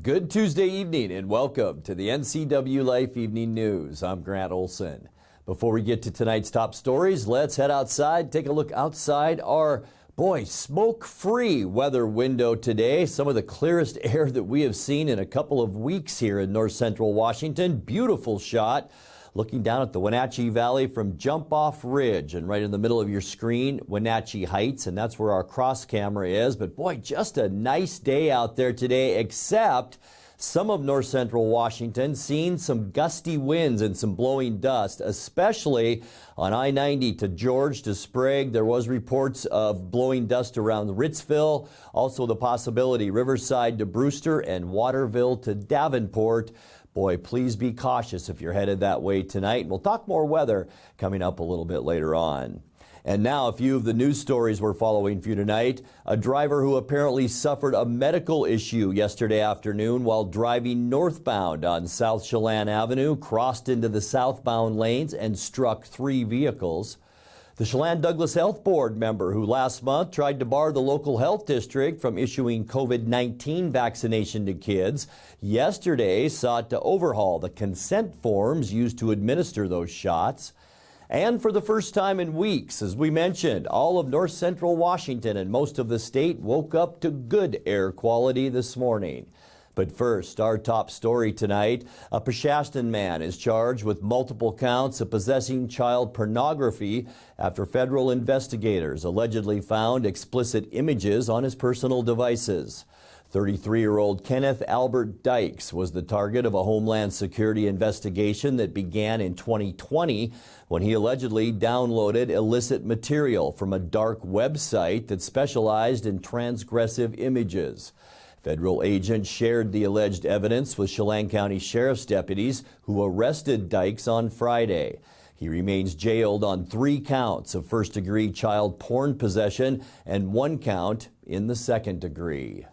Good Tuesday evening and welcome to the NCWLIFE Evening News. I'm Grant Olson. Before we get to tonight's top stories, let's head outside, take a look outside our, smoke-free weather window today. Some of the clearest air that we have seen in a couple of weeks here in north central Washington. Beautiful shot. Looking down at the Wenatchee Valley from Jump Off Ridge, and right in the middle of your screen, Wenatchee Heights, and that's where our cross camera is. But boy, just a nice day out there today, except some of north central Washington seeing some gusty winds and some blowing dust, especially on I-90 to George to Sprague. There was reports of blowing dust around Ritzville, also the possibility Riverside to Brewster and Waterville to Davenport. Boy, please be cautious if you're headed that way tonight. We'll talk more weather coming up a little bit later on. And now a few of the news stories we're following for you tonight. A driver who apparently suffered a medical issue yesterday afternoon while driving northbound on South Chelan Avenue crossed into the southbound lanes and struck 3 vehicles. The Chelan-Douglas Health Board member who last month tried to bar the local health district from issuing COVID-19 vaccination to kids yesterday sought to overhaul the consent forms used to administer those shots. And for the first time in weeks, as we mentioned, all of north central Washington and most of the state woke up to good air quality this morning. But first, our top story tonight, a Peshastin man is charged with multiple counts of possessing child pornography after federal investigators allegedly found explicit images on his personal devices. 33-year-old Kenneth Albert Dykes was the target of a Homeland Security investigation that began in 2020 when he allegedly downloaded illicit material from a dark website that specialized in transgressive images. Federal agents shared the alleged evidence with Chelan County Sheriff's deputies who arrested Dykes on Friday. He remains jailed on 3 counts of first-degree child porn possession and 1 count in the second degree.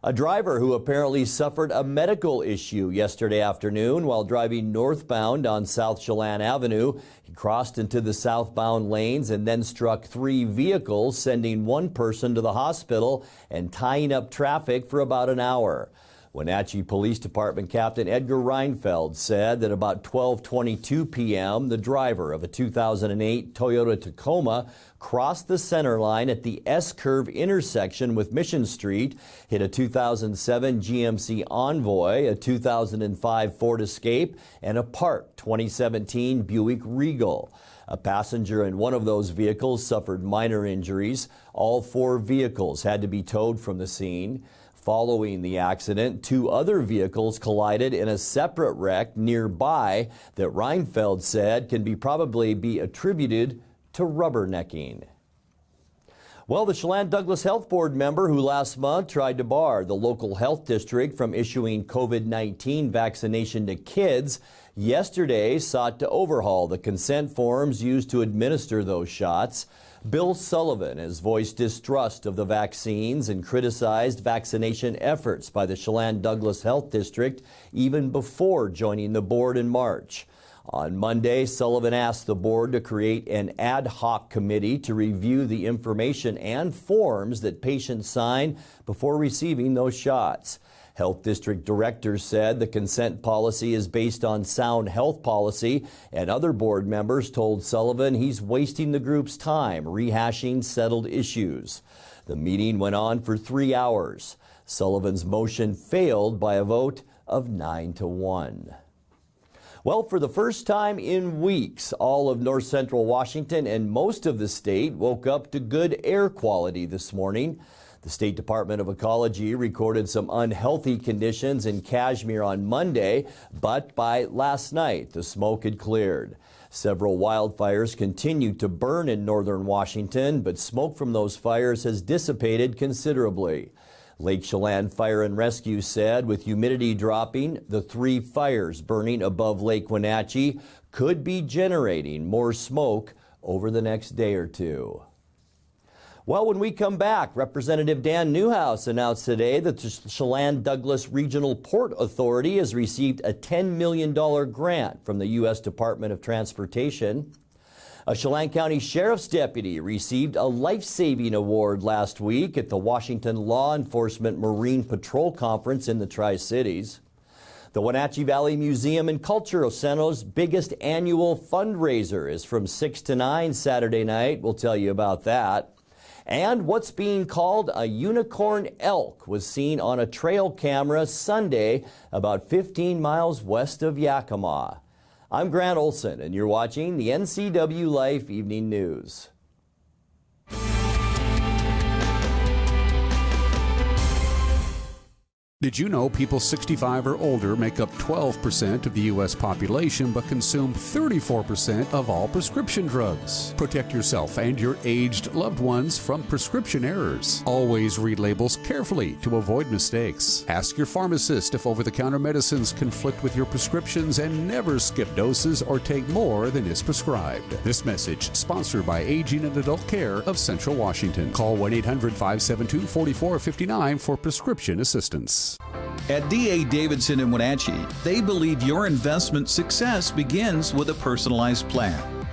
A driver who apparently suffered a medical issue yesterday afternoon while driving northbound on South Chelan Avenue. He crossed into the southbound lanes and then struck 3 vehicles, sending 1 person to the hospital and tying up traffic for about an hour. Wenatchee Police Department Captain Edgar Reinfeld said that about 12:22 p.m., the driver of a 2008 Toyota Tacoma crossed the center line at the S-curve intersection with Mission Street, hit a 2007 GMC Envoy, a 2005 Ford Escape, and a parked 2017 Buick Regal. A passenger in one of those vehicles suffered minor injuries. All 4 vehicles had to be towed from the scene. Following the accident, 2 other vehicles collided in a separate wreck nearby that Reinfeld said can probably be attributed to rubbernecking. Well, the Chelan-Douglas Health Board member who last month tried to bar the local health district from issuing COVID-19 vaccination to kids yesterday sought to overhaul the consent forms used to administer those shots. Bill Sullivan has voiced distrust of the vaccines and criticized vaccination efforts by the Chelan-Douglas Health District even before joining the board in March. On Monday, Sullivan asked the board to create an ad hoc committee to review the information and forms that patients sign before receiving those shots. Health District directors said the consent policy is based on sound health policy, and other board members told Sullivan he's wasting the group's time rehashing settled issues. The meeting went on for 3 hours. Sullivan's motion failed by a vote of 9-1. Well, for the first time in weeks, all of north central Washington and most of the state woke up to good air quality this morning. The State Department of Ecology recorded some unhealthy conditions in Kashmir on Monday, but by last night, the smoke had cleared. Several wildfires continue to burn in northern Washington, but smoke from those fires has dissipated considerably. Lake Chelan Fire and Rescue said with humidity dropping, the 3 fires burning above Lake Wenatchee could be generating more smoke over the next day or 2. Well, when we come back, Representative Dan Newhouse announced today that the Chelan-Douglas Regional Port Authority has received a $10 million grant from the U.S. Department of Transportation. A Chelan County Sheriff's deputy received a life-saving award last week at the Washington Law Enforcement Marine Patrol Conference in the Tri-Cities. The Wenatchee Valley Museum and Cultural Center's biggest annual fundraiser is from 6 to 9 Saturday night. We'll tell you about that. And what's being called a unicorn elk was seen on a trail camera Sunday about 15 miles west of Yakima. I'm Grant Olson, and you're watching the NCWLIFE Evening News. Did you know people 65 or older make up 12% of the U.S. population but consume 34% of all prescription drugs? Protect yourself and your aged loved ones from prescription errors. Always read labels carefully to avoid mistakes. Ask your pharmacist if over-the-counter medicines conflict with your prescriptions, and never skip doses or take more than is prescribed. This message sponsored by Aging and Adult Care of Central Washington. Call 1-800-572-4459 for prescription assistance. At D.A. Davidson in Wenatchee, they believe your investment success begins with a personalized plan.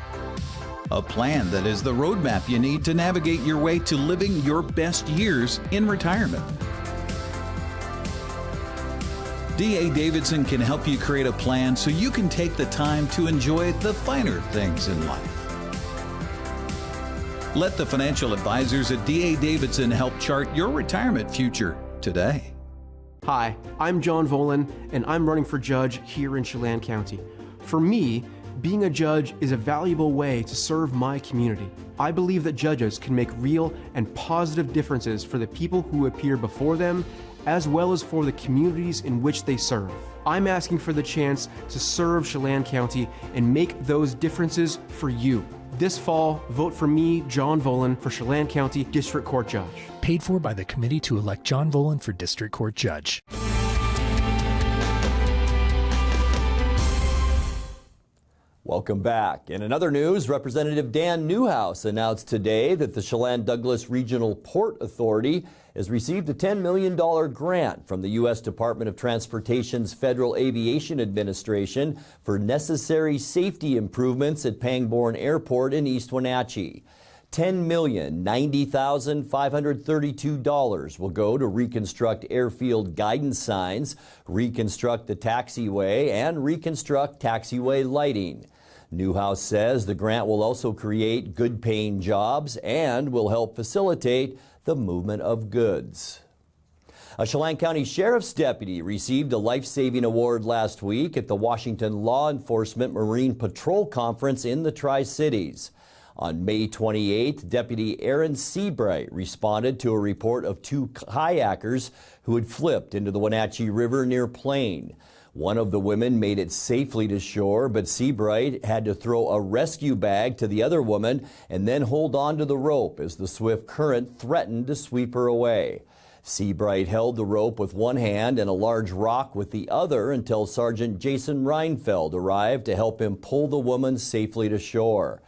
A plan that is the roadmap you need to navigate your way to living your best years in retirement. D.A. Davidson can help you create a plan so you can take the time to enjoy the finer things in life. Let the financial advisors at D.A. Davidson help chart your retirement future today. Hi, I'm John Volan, and I'm running for judge here in Chelan County. For me, being a judge is a valuable way to serve my community. I believe that judges can make real and positive differences for the people who appear before them, as well as for the communities in which they serve. I'm asking for the chance to serve Chelan County and make those differences for you. This fall, vote for me, John Volan, for Chelan County District Court Judge. Paid for by the committee to elect John Volan for District Court Judge. Welcome back. In another news, Representative Dan Newhouse announced today that the Chelan-Douglas Regional Port Authority has received a $10 million grant from the U.S. Department of Transportation's Federal Aviation Administration for necessary safety improvements at Pangbourne Airport in East Wenatchee. $10,090,532 will go to reconstruct airfield guidance signs, reconstruct the taxiway, and reconstruct taxiway lighting. Newhouse says the grant will also create good-paying jobs and will help facilitate the movement of goods. A Chelan County Sheriff's deputy received a life-saving award last week at the Washington Law Enforcement Marine Patrol Conference in the Tri-Cities. On May 28th, Deputy Aaron Seabright responded to a report of two kayakers who had flipped into the Wenatchee River near Plain. One of the women made it safely to shore, but Seabright had to throw a rescue bag to the other woman and then hold on to the rope as the swift current threatened to sweep her away. Seabright held the rope with one hand and a large rock with the other until Sergeant Jason Reinfeld arrived to help him pull the woman safely to shore.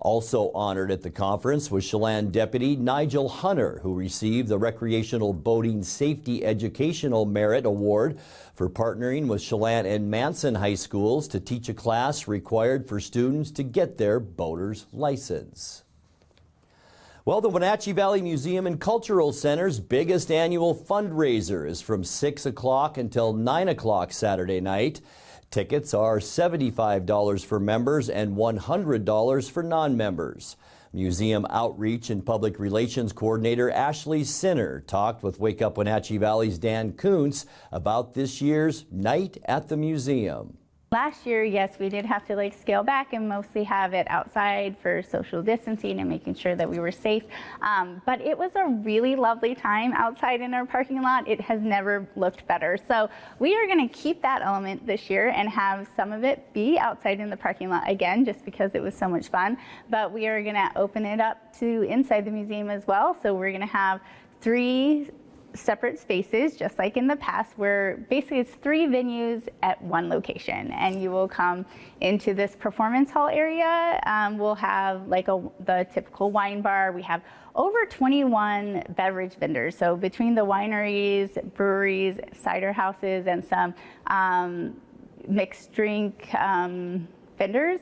Also honored at the conference was Chelan Deputy Nigel Hunter, who received the Recreational Boating Safety Educational Merit Award for partnering with Chelan and Manson High Schools to teach a class required for students to get their boater's license. Well, the Wenatchee Valley Museum and Cultural Center's biggest annual fundraiser is from 6 o'clock until 9 o'clock Saturday night. Tickets are $75 for members and $100 for non-members. Museum Outreach and Public Relations Coordinator Ashley Sinner talked with Wake Up Wenatchee Valley's Dan Kuntz about this year's Night at the Museum. Last year, yes, we did have to scale back and mostly have it outside for social distancing and making sure that we were safe. But it was a really lovely time outside in our parking lot. It has never looked better. So we are going to keep that element this year and have some of it be outside in the parking lot again, just because it was so much fun. But we are going to open it up to inside the museum as well. So we're going to have 3 separate spaces, just like in the past, where basically it's 3 venues at one location, and you will come into this performance hall area. We'll have the typical wine bar. We have over 21 beverage vendors, so between the wineries, breweries, cider houses, and some mixed drink vendors.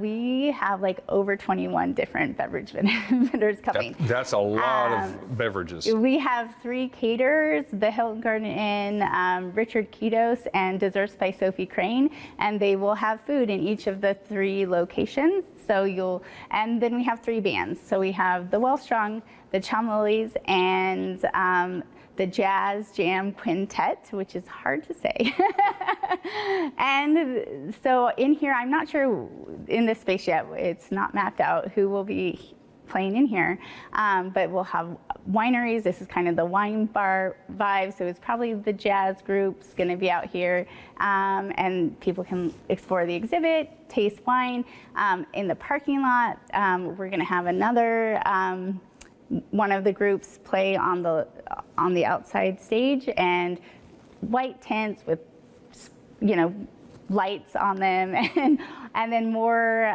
We have like over 21 different beverage vendors coming. That's a lot of beverages. We have 3 caterers, the Hilton Garden Inn, Richard Kitos, and Desserts by Sophie Crane, and they will have food in each of the 3 locations. So and then we have 3 bands. So we have the Well Strong, the Chumleys, and the Jazz Jam Quintet, which is hard to say. And so in here, I'm not sure in this space yet, it's not mapped out who will be playing in here, but we'll have wineries. This is kind of the wine bar vibe, so it's probably the jazz groups going to be out here, and people can explore the exhibit, taste wine. In the parking lot, we're going to have another one of the groups play on the outside stage, and white tents with, you know, lights on them, and then more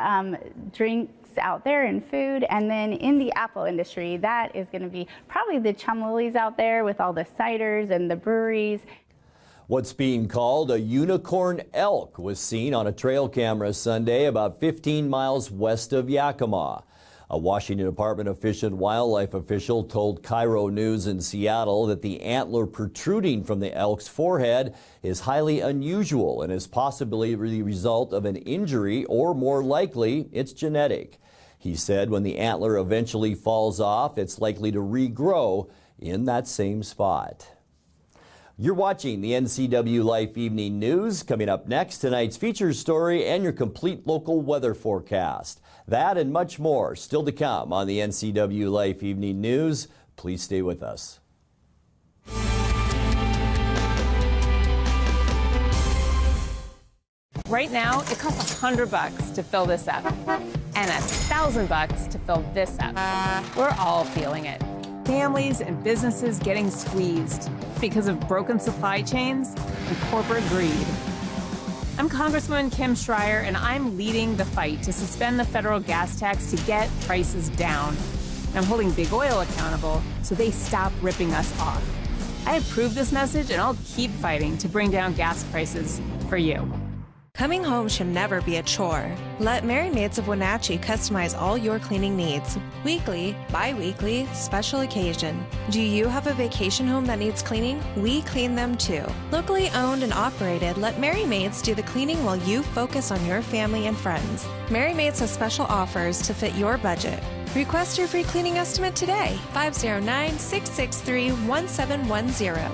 drinks out there and food. And then in the apple industry, that is going to be probably the Chumleys out there with all the ciders and the breweries. What's being called a unicorn elk was seen on a trail camera Sunday about 15 miles west of Yakima. A Washington Department of Fish and Wildlife official told Cairo News in Seattle that the antler protruding from the elk's forehead is highly unusual and is possibly the result of an injury, or more likely, it's genetic. He said when the antler eventually falls off, it's likely to regrow in that same spot. You're watching the NCWLIFE Evening News. Coming up next, tonight's feature story and your complete local weather forecast. That and much more still to come on the NCWLIFE Evening News. Please stay with us. Right now, it costs $100 to fill this up and $1,000 to fill this up. We're all feeling it. Families and businesses getting squeezed because of broken supply chains and corporate greed. I'm Congresswoman Kim Schreier, and I'm leading the fight to suspend the federal gas tax to get prices down. I'm holding big oil accountable so they stop ripping us off. I approve this message, and I'll keep fighting to bring down gas prices for you. Coming home should never be a chore. Let Merry Maids of Wenatchee customize all your cleaning needs. Weekly, bi-weekly, special occasion. Do you have a vacation home that needs cleaning? We clean them too. Locally owned and operated, let Merry Maids do the cleaning while you focus on your family and friends. Merry Maids has special offers to fit your budget. Request your free cleaning estimate today. 509-663-1710.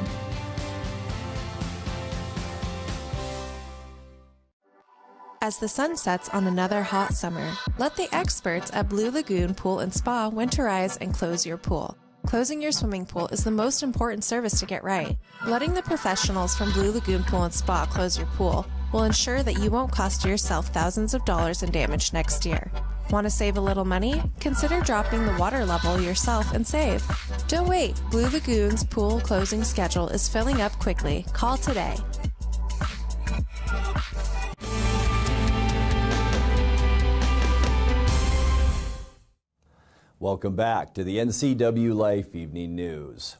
As the sun sets on another hot summer, let the experts at Blue Lagoon Pool and Spa winterize and close your pool. Closing your swimming pool is the most important service to get right. Letting the professionals from Blue Lagoon Pool and Spa close your pool will ensure that you won't cost yourself thousands of dollars in damage next year. Want to save a little money? Consider dropping the water level yourself and save. Don't wait. Blue Lagoon's pool closing schedule is filling up quickly. Call today. Welcome back to the NCWLIFE Evening News.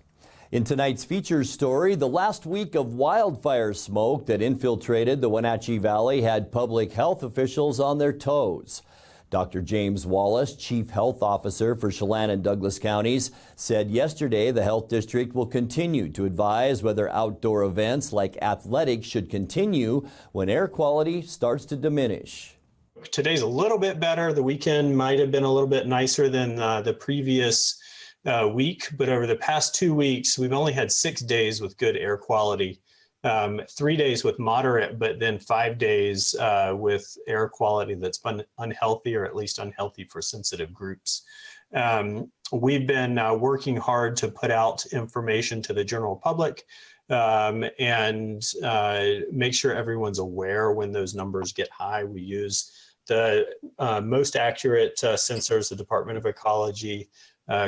In tonight's feature story, the last week of wildfire smoke that infiltrated the Wenatchee Valley had public health officials on their toes. Dr. James Wallace, Chief Health Officer for Chelan and Douglas counties, said yesterday the health district will continue to advise whether outdoor events like athletics should continue when air quality starts to diminish. Today's a little bit better. The weekend might have been a little bit nicer than the previous week, but over the past 2 weeks, we've only had 6 days with good air quality, 3 days with moderate, but then 5 days with air quality that's been unhealthy, or at least unhealthy for sensitive groups. We've been working hard to put out information to the general public and make sure everyone's aware when those numbers get high. We use the most accurate sensors, the Department of Ecology,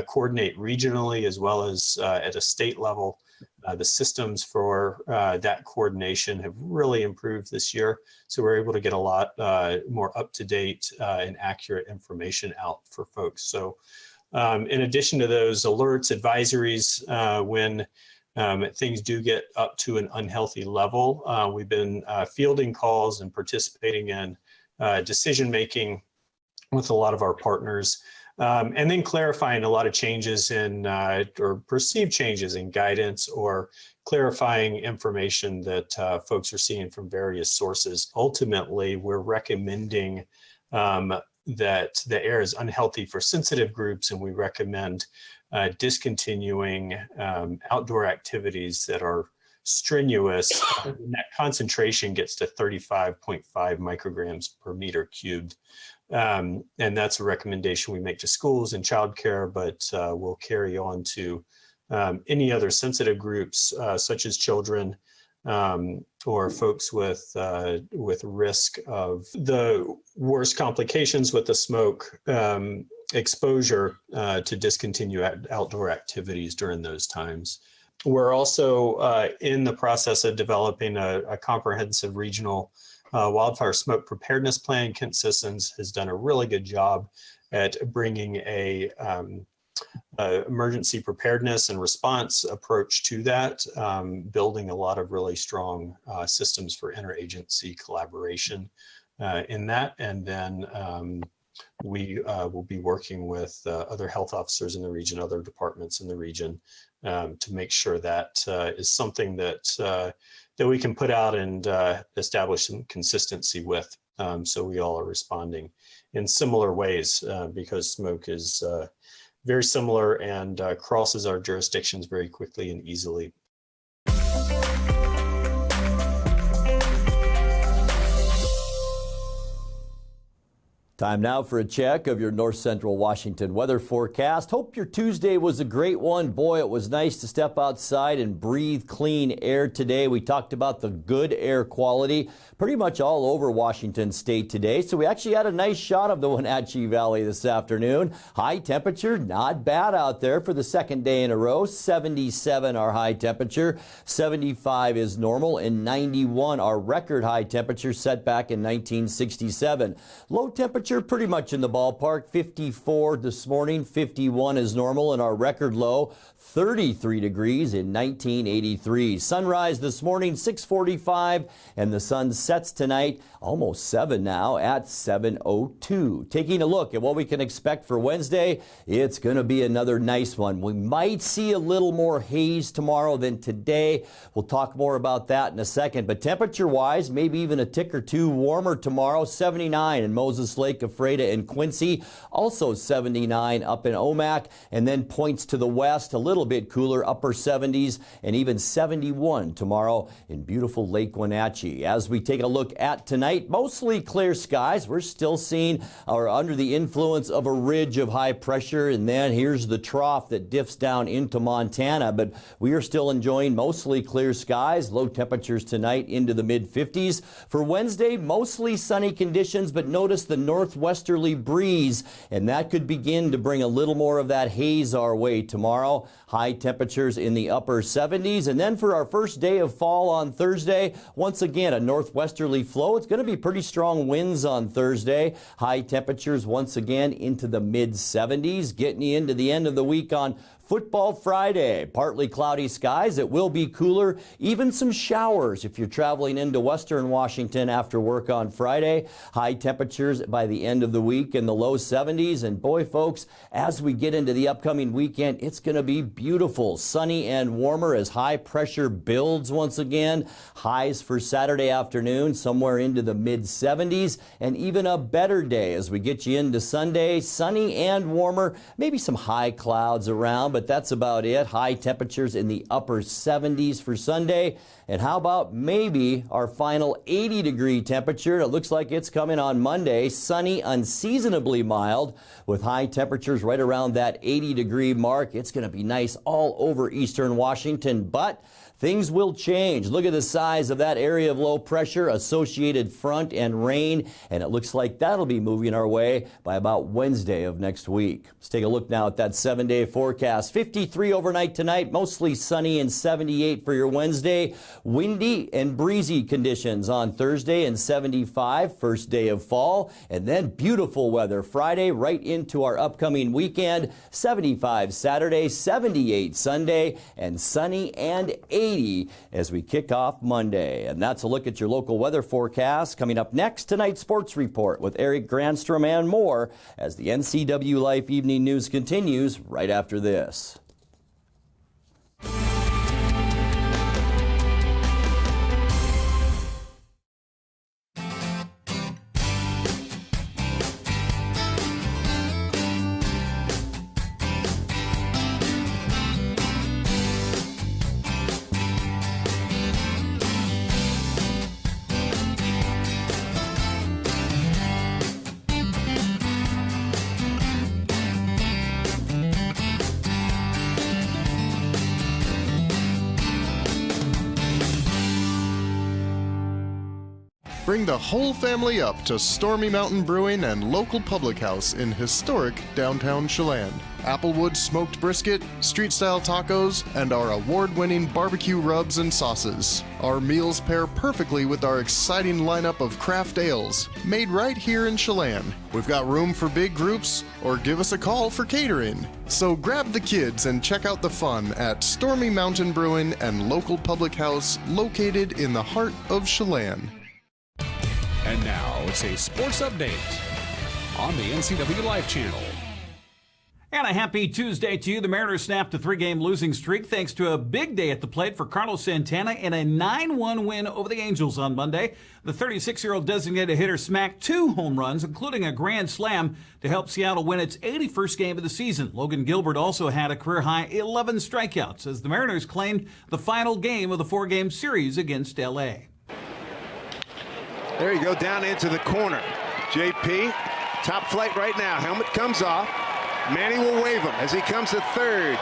coordinate regionally as well as at a state level. The systems for that coordination have really improved this year, so we're able to get a lot more up-to-date and accurate information out for folks. So in addition to those alerts, advisories, when things do get up to an unhealthy level, we've been fielding calls and participating in decision-making with a lot of our partners. And then clarifying a lot of changes in or perceived changes in guidance, or clarifying information that folks are seeing from various sources. Ultimately, we're recommending that the air is unhealthy for sensitive groups, and we recommend discontinuing outdoor activities that are strenuous. That concentration gets to 35.5 micrograms per meter cubed. And that's a recommendation we make to schools and childcare, but we'll carry on to any other sensitive groups, such as children or folks with risk of the worst complications with the smoke exposure, to discontinue outdoor activities during those times. We're also in the process of developing a comprehensive regional wildfire smoke preparedness plan. Kent Sissons has done a really good job at bringing a emergency preparedness and response approach to that, building a lot of really strong systems for interagency collaboration in that. And then we will be working with other health officers in the region, other departments in the region, to make sure that is something that we can put out and establish some consistency with, so we all are responding in similar ways, because smoke is very similar and crosses our jurisdictions very quickly and easily. Time now for a check of your north central Washington weather forecast. Hope your Tuesday was a great one. Boy, it was nice to step outside and breathe clean air today. We talked about the good air quality pretty much all over Washington state today. So we actually had a nice shot of the Wenatchee Valley this afternoon. High temperature, not bad out there for the second day in a row. 77 our high temperature, 75 is normal, and 91 our record high temperature set back in 1967. Low temperature pretty much in the ballpark. 54 this morning, 51 is normal, and our record low 33 degrees in 1983. Sunrise this morning 6:45, and the sun sets tonight almost 7 now at 7:02. Taking a look at what we can expect for Wednesday, it's going to be another nice one. We might see a little more haze tomorrow than today. We'll talk more about that in a second, but temperature wise, maybe even a tick or two warmer tomorrow. 79 in Moses Lake, Ephrata, and Quincy. Also 79 up in Omak, and then points to the west, a little bit cooler, upper 70s, and even 71 tomorrow in beautiful Lake Wenatchee. As we take a look at tonight, mostly clear skies. We're still seeing or under the influence of a ridge of high pressure, and then here's the trough that diffs down into Montana, but we are still enjoying mostly clear skies. Low temperatures tonight into the mid-50s. For Wednesday, mostly sunny conditions, but notice the northwesterly breeze, and that could begin to bring a little more of that haze our way tomorrow. High temperatures in the upper 70s. And then for our first day of fall on Thursday, once again, a northwesterly flow. It's going to be pretty strong winds on Thursday. High temperatures once again into the mid-70s, getting you into the end of the week on Football Friday. Partly cloudy skies. It will be cooler. Even some showers if you're traveling into western Washington after work on Friday. High temperatures by the end of the week in the low 70s. And boy, folks, as we get into the upcoming weekend, it's going to be beautiful. Sunny and warmer as high pressure builds once again. Highs for Saturday afternoon somewhere into the mid-70s. And even a better day as we get you into Sunday. Sunny and warmer. Maybe some high clouds around, but that's about it. High temperatures in the upper 70s for Sunday. And how about maybe our final 80-degree temperature? It looks like it's coming on Monday. Sunny, unseasonably mild with high temperatures right around that 80-degree mark. It's going to be nice all over eastern Washington, but things will change. Look at the size of that area of low pressure, associated front and rain, and it looks like that'll be moving our way by about Wednesday of next week. Let's take a look now at that 7-day forecast. 53 overnight tonight, mostly sunny, and 78 for your Wednesday. Windy and breezy conditions on Thursday, and 75 first day of fall, and then beautiful weather Friday right into our upcoming weekend. 75 Saturday, 78 Sunday, and sunny and 80 80 as we kick off Monday. And that's a look at your local weather forecast. Coming up next, tonight's sports report with Eric Granstrom and more as the NCWLIFE Evening News continues right after this. Bring the whole family up to Stormy Mountain Brewing and local public house in historic downtown Chelan. Applewood smoked brisket, street-style tacos, and our award-winning barbecue rubs and sauces. Our meals pair perfectly with our exciting lineup of craft ales, made right here in Chelan. We've got room for big groups, or give us a call for catering. So grab the kids and check out the fun at Stormy Mountain Brewing and local public house located in the heart of Chelan. And now it's a sports update on the NCWLIFE channel. And a happy Tuesday to you. The Mariners snapped a 3-game losing streak thanks to a big day at the plate for Carlos Santana in a 9-1 win over the Angels on Monday. The 36-year-old designated hitter smacked 2 home runs, including a grand slam, to help Seattle win its 81st game of the season. Logan Gilbert also had a career-high 11 strikeouts as the Mariners claimed the final game of the 4-game series against L.A. There you go, down into the corner. JP, top flight right now. Helmet comes off. Manny will wave him as he comes to third.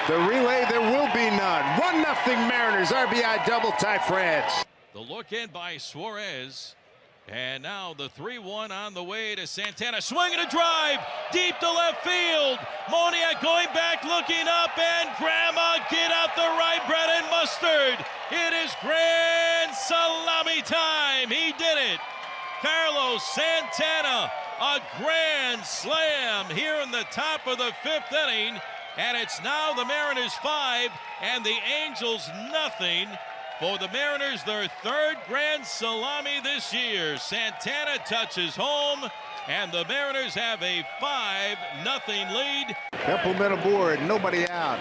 The relay, there will be none. 1-0 Mariners, RBI double, Ty France. The look in by Suarez. And now the 3-1 on the way to Santana. Swinging a drive deep to left field. Moniak going back, looking up, and Grandma get out the right bread and mustard. It is grand salami time. He did it. Carlos Santana, a grand slam here in the top of the 5th inning. And it's now the Mariners 5 and the Angels nothing. For the Mariners, their 3rd grand salami this year. Santana touches home, and the Mariners have a 5-0 lead. Couple men aboard, nobody out.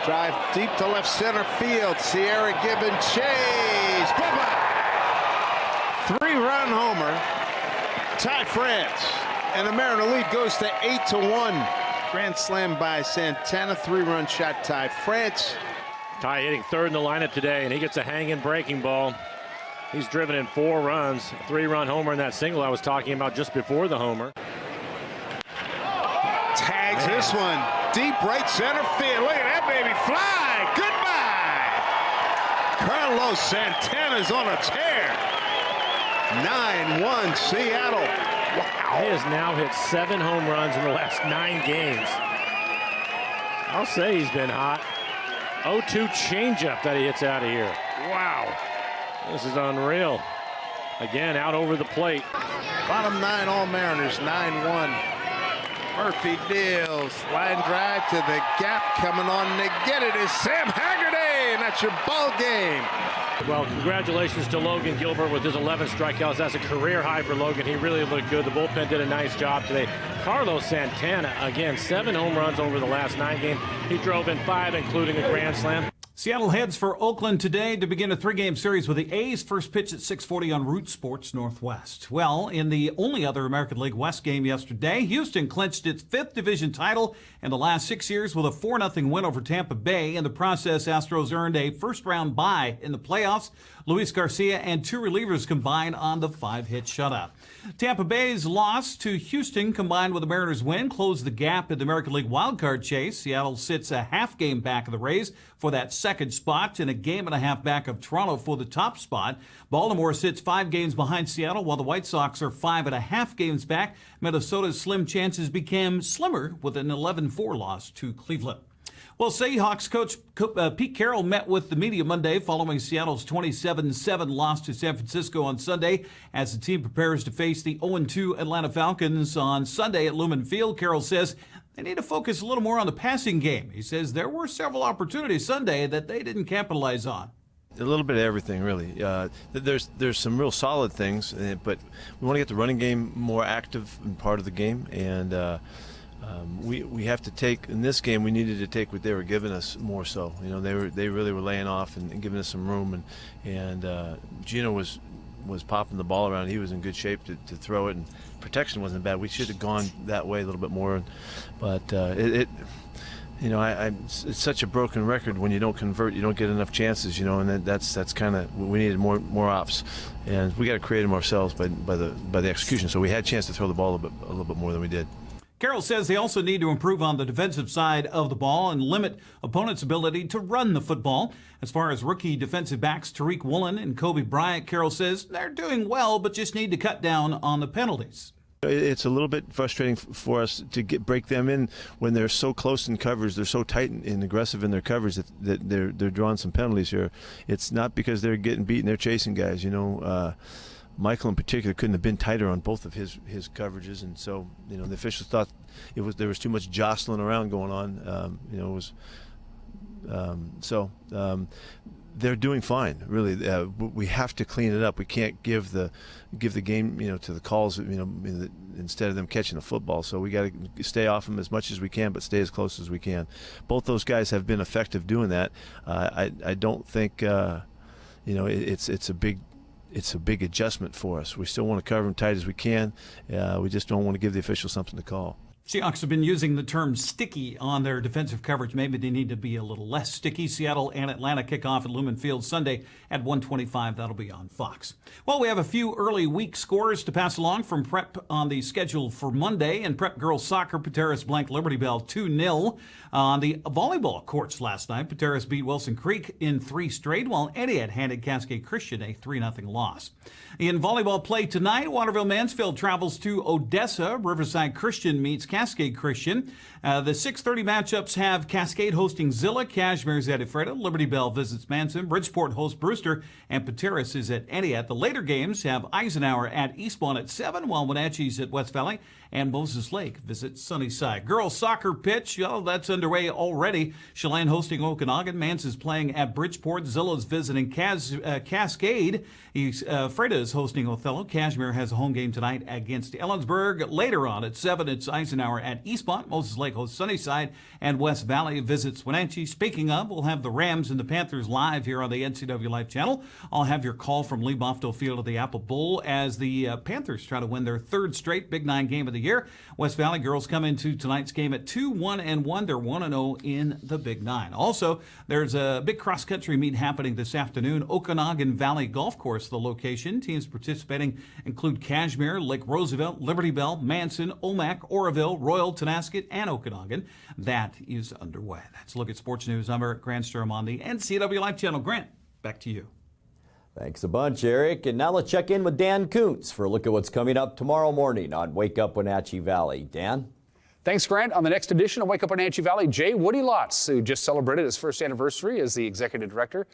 Drive deep to left center field. Sierra Gibbon chase. Bye-bye. 3-run homer. Ty France. And the Mariner lead goes to 8-1. Grand slam by Santana. 3-run shot, Ty France. Ty hitting 3rd in the lineup today, and he gets a hanging breaking ball. He's driven in 4 runs, a 3-run homer in that single I was talking about just before the homer. Tags this one deep right center field. Look at that baby fly. Goodbye. Carlos Santana's on a tear. 9-1 Seattle. Wow. He has now hit 7 home runs in the last 9 games. I'll say he's been hot. 0-2 changeup that he hits out of here. Wow. This is unreal. Again, out over the plate. Bottom 9 all Mariners, 9-1. Murphy deals. Line drive to the gap. Coming on to get it is Sam Haggerty, and that's your ball game. Well, congratulations to Logan Gilbert with his 11 strikeouts. That's a career high for Logan. He really looked good. The bullpen did a nice job today. Carlos Santana, again, 7 home runs over the last 9 games. He drove in 5, including a grand slam. Seattle heads for Oakland today to begin a 3-game series with the A's. First pitch at 6:40 on Root Sports Northwest. Well, in the only other American League West game yesterday, Houston clinched its 5th division title in the last 6 years with a 4-0 win over Tampa Bay. In the process, Astros earned a first-round bye in the playoffs. Luis Garcia and 2 relievers combined on the 5-hit shutout. Tampa Bay's loss to Houston, combined with the Mariners' win, closed the gap in the American League wildcard chase. Seattle sits a half game back of the Rays for that 2nd spot and a game and a half back of Toronto for the top spot. Baltimore sits 5 games behind Seattle, while the White Sox are 5.5 games back. Minnesota's slim chances became slimmer with an 11-4 loss to Cleveland. Well, Seahawks coach Pete Carroll met with the media Monday following Seattle's 27-7 loss to San Francisco on Sunday as the team prepares to face the 0-2 Atlanta Falcons on Sunday at Lumen Field. Carroll says they need to focus a little more on the passing game. He says there were several opportunities Sunday that they didn't capitalize on. A little bit of everything, really. There's some real solid things, but we want to get the running game more active and part of the game, and we have to take, in this game, we needed to take what they were giving us more so. You know, they really were laying off and giving us some room, and Gino was popping the ball around. He was in good shape to throw it, and protection wasn't bad. We should have gone that way a little bit more, but it's such a broken record. When you don't convert, you don't get enough chances, and that's kind of, we needed more ops, and we got to create them ourselves by the execution. So we had a chance to throw the ball a little bit more than we did. Carroll says they also need to improve on the defensive side of the ball and limit opponents' ability to run the football. As far as rookie defensive backs Tariq Woolen and Kobe Bryant, Carroll says they're doing well, but just need to cut down on the penalties. It's a little bit frustrating for us to break them in when they're so close in coverage. They're so tight and aggressive in their coverage that they're drawing some penalties here. It's not because they're getting beaten; they're chasing guys. Michael in particular couldn't have been tighter on both of his coverages, and so the officials thought there was too much jostling around going on. They're doing fine, really. We have to clean it up. We can't give the game, to the calls, instead of them catching the football. So we got to stay off them as much as we can, but stay as close as we can. Both those guys have been effective doing that. I don't think, it's a big adjustment for us. We still want to cover them tight as we can. We just don't want to give the officials something to call. Seahawks have been using the term sticky on their defensive coverage. Maybe they need to be a little less sticky. Seattle and Atlanta kick off at Lumen Field Sunday at 1:25. That'll be on Fox. Well, we have a few early week scores to pass along from Prep on the schedule for Monday. In Prep girls soccer, Pateras blanked Liberty Bell 2-0. On the volleyball courts last night, Pateras beat Wilson Creek in 3 straight, while Etihad handed Cascade Christian a 3-0 loss. In volleyball play tonight, Waterville Mansfield travels to Odessa. Riverside Christian meets Cascade Christian. The 6:30 matchups have Cascade hosting Zilla, Cashmere's at Ephrata, Liberty Bell visits Manson, Bridgeport hosts Brewster, and Pateras is at Etihad. The later games have Eisenhower at Eastbourne at 7, while Wenatchee's at West Valley, and Moses Lake visits Sunnyside. Girls soccer pitch, that's underway already. Chelan hosting Okanagan. Manson's playing at Bridgeport. Zilla's visiting Cascade. Ephrata is hosting Othello. Cashmere has a home game tonight against Ellensburg. Later on at 7, it's Eisenhower at Eastmont. Moses Lake hosts Sunnyside, and West Valley visits Wenatchee. Speaking of, we'll have the Rams and the Panthers live here on the NCWLIFE channel. I'll have your call from Lee Bofto Field of the Apple Bowl as the Panthers try to win their 3rd straight Big 9 game of the year. West Valley girls come into tonight's game at 2-1-1. They're 1-0 in the Big 9. Also, there's a big cross-country meet happening this afternoon. Okanagan Valley Golf Course, the location. Teams participating include Cashmere, Lake Roosevelt, Liberty Bell, Manson, Omak, Oroville, Royal, Tonasket, and Okanagan. That is underway. That's a look at sports news. I'm Eric Granstrom on the NCWLIFE channel. Grant, back to you. Thanks a bunch, Eric. And now let's check in with Dan Kuntz for a look at what's coming up tomorrow morning on Wake Up Wenatchee Valley. Dan? Thanks, Grant. On the next edition of Wake Up Wenatchee Valley, Jay Woody Lotz, who just celebrated his 1st anniversary as the executive director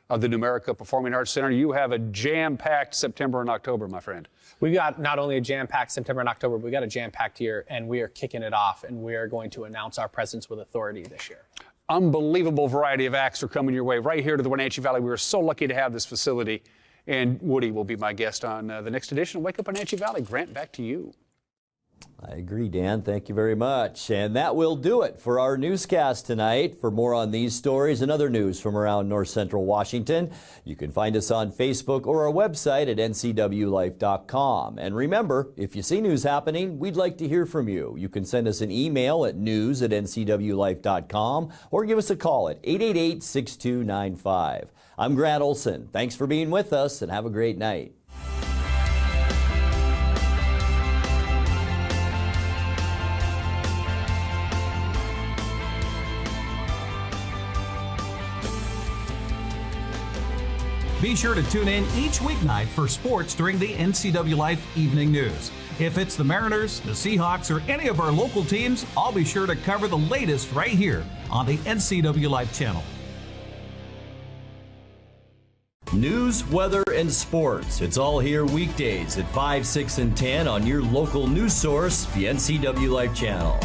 of the Numerica Performing Arts Center. You have a jam-packed September and October, my friend. We got not only a jam-packed September and October, but we got a jam-packed year, and we are kicking it off, and we are going to announce our presence with authority this year. Unbelievable variety of acts are coming your way right here to the Wenatchee Valley. We are so lucky to have this facility, and Woody will be my guest on the next edition of Wake Up Wenatchee Valley. Grant, back to you. I agree, Dan. Thank you very much. And that will do it for our newscast tonight. For more on these stories and other news from around North Central Washington, you can find us on Facebook or our website at ncwlife.com. And remember, if you see news happening, we'd like to hear from you. You can send us an email at news@ncwlife.com or give us a call at 888-6295. I'm Grant Olson. Thanks for being with us and have a great night. Be sure to tune in each weeknight for sports during the NCWLIFE Evening News. If it's the Mariners, the Seahawks, or any of our local teams, I'll be sure to cover the latest right here on the NCWLIFE channel. News, weather, and sports. It's all here weekdays at 5, 6, and 10 on your local news source, the NCWLIFE channel.